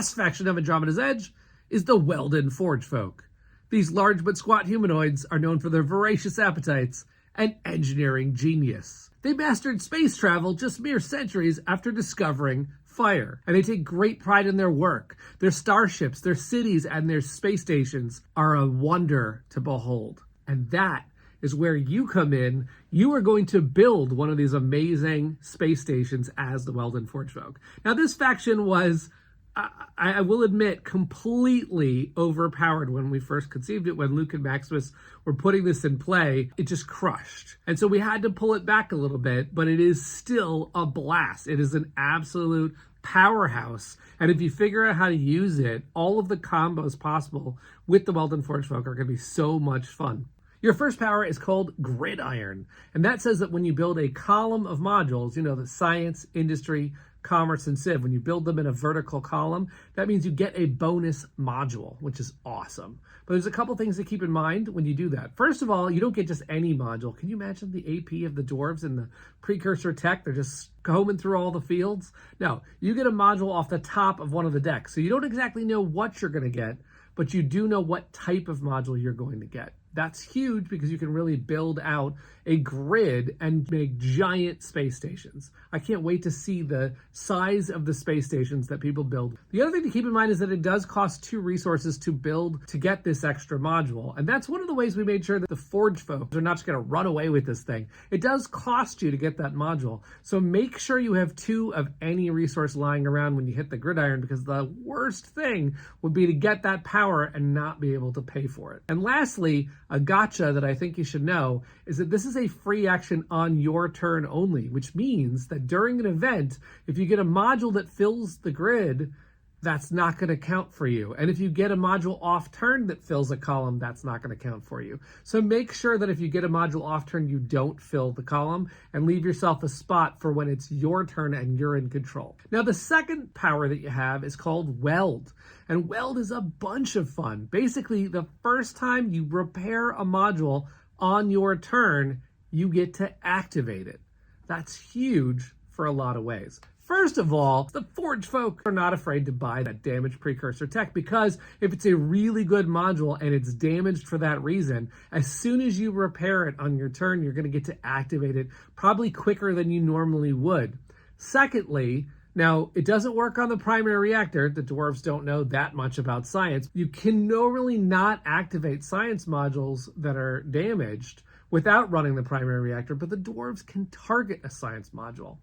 last faction of Andromeda's Edge is the Welden Forgefolk. These large but squat humanoids are known for their voracious appetites and engineering genius. They mastered space travel just mere centuries after discovering fire, and they take great pride in their work. Their starships, their cities, and their space stations are a wonder to behold. And that is where you come in. You are going to build one of these amazing space stations as the Welden Forgefolk. Now, this faction was, I will admit, completely overpowered when we first conceived it. When Luke and Maximus were putting this in play, it just crushed. And so we had to pull it back a little bit, but it is still a blast. It is an absolute powerhouse. And if you figure out how to use it, all of the combos possible with the Welden Forgefolk are going to be so much fun. Your first power is called GRIDIRON, and that says that when you build a column of modules, you know, the science, industry, commerce, and civ, when you build them in a vertical column, that means you get a bonus module, which is awesome. But there's a couple things to keep in mind when you do that. First of all, you don't get just any module. Can you imagine the AP of the dwarves in the precursor tech? They're just combing through all the fields. No, you get a module off the top of one of the decks. So you don't exactly know what you're going to get, but you do know what type of module you're going to get. That's huge because you can really build out a grid and make giant space stations. I can't wait to see the size of the space stations that people build. The other thing to keep in mind is that it does cost 2 resources to build to get this extra module. And that's one of the ways we made sure that the Forgefolk are not just going to run away with this thing. It does cost you to get that module. So make sure you have 2 of any resource lying around when you hit the gridiron, because the worst thing would be to get that power and not be able to pay for it. And lastly, a gotcha that I think you should know is that this is a free action on your turn only, which means that during an event, if you get a module that fills the grid, that's not going to count for you. And if you get a module off turn that fills a column, that's not going to count for you. So make sure that if you get a module off turn, you don't fill the column, and leave yourself a spot for when it's your turn and you're in control. Now, the second power that you have is called WELD. And WELD is a bunch of fun. Basically, the first time you repair a module on your turn, you get to activate it. That's huge for a lot of ways. First of all, the Forgefolk are not afraid to buy that damaged precursor tech, because if it's a really good module and it's damaged for that reason, as soon as you repair it on your turn, you're going to get to activate it probably quicker than you normally would. Secondly, now, it doesn't work on the primary reactor. The dwarves don't know that much about science. You can normally not activate science modules that are damaged without running the primary reactor, but the dwarves can target a science module.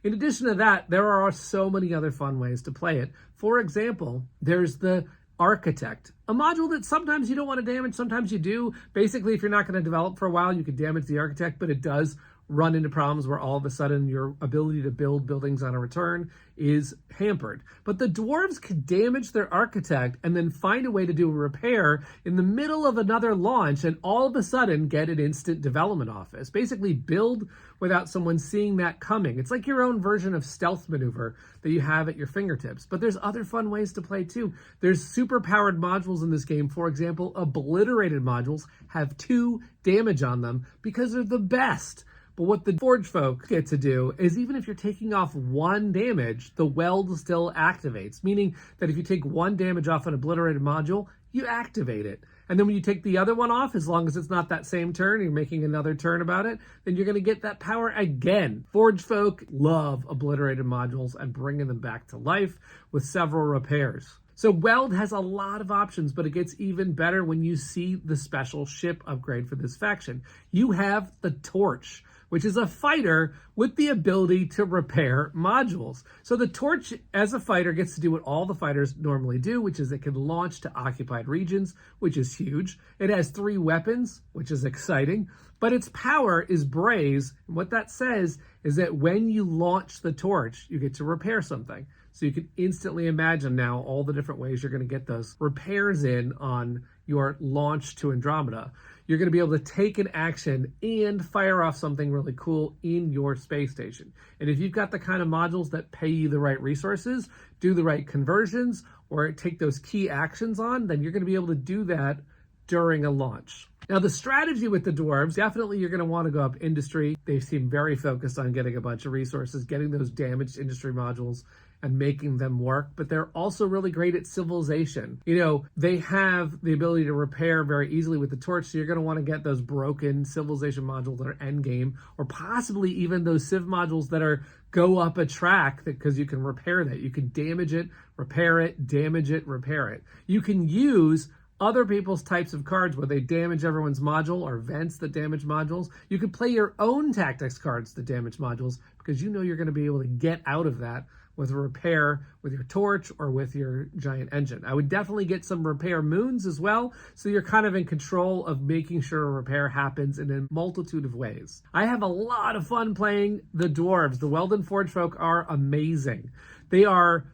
In addition to that, there are so many other fun ways to play it. For example, there's the Architect, a module that sometimes you don't want to damage, sometimes you do. Basically, if you're not going to develop for a while, you could damage the Architect, but it does run into problems where all of a sudden your ability to build buildings on a return is hampered. But the dwarves could damage their Architect and then find a way to do a repair in the middle of another launch, and all of a sudden get an instant development office. Basically build without someone seeing that coming. It's like your own version of stealth maneuver that you have at your fingertips. But there's other fun ways to play too. There's super powered modules in this game. For example, obliterated modules have 2 damage on them because they're the best. But what the Forgefolk get to do is, even if you're taking off 1 damage, the weld still activates, meaning that if you take 1 damage off an obliterated module, you activate it. And then when you take the other one off, as long as it's not that same turn, you're making another turn about it, then you're going to get that power again. Forgefolk love obliterated modules and bringing them back to life with several repairs. So WELD has a lot of options, but it gets even better when you see the special ship upgrade for this faction. You have the Torch, which is a fighter with the ability to repair modules. So the Torch, as a fighter, gets to do what all the fighters normally do, which is it can launch to occupied regions, which is huge. It has 3 weapons, which is exciting, but its power is Braze. And what that says is that when you launch the Torch, you get to repair something. So you can instantly imagine now all the different ways you're going to get those repairs in on your launch to Andromeda. You're going to be able to take an action and fire off something really cool in your space station. And if you've got the kind of modules that pay you the right resources, do the right conversions, or take those key actions on, then you're going to be able to do that during a launch. Now, the strategy with the dwarves, definitely you're going to want to go up industry. They seem very focused on getting a bunch of resources, getting those damaged industry modules, and making them work, but they're also really great at civilization. You know, they have the ability to repair very easily with the torch, so you're going to want to get those broken civilization modules that are endgame, or possibly even those civ modules that are go up a track, because you can repair that. You can damage it, repair it, damage it, repair it. You can use other people's types of cards where they damage everyone's module, or events that damage modules. You could play your own tactics cards that damage modules, because you know you're going to be able to get out of that with a repair with your torch or with your giant engine. I would definitely get some repair moons as well, so you're kind of in control of making sure a repair happens in a multitude of ways. I have a lot of fun playing the dwarves. The Welden Forgefolk are amazing. They are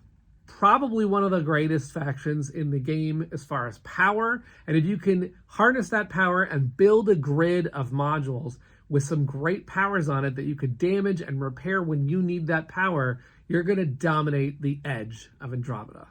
probably one of the greatest factions in the game as far as power, and if you can harness that power and build a grid of modules with some great powers on it that you could damage and repair when you need that power, you're going to dominate the edge of Andromeda.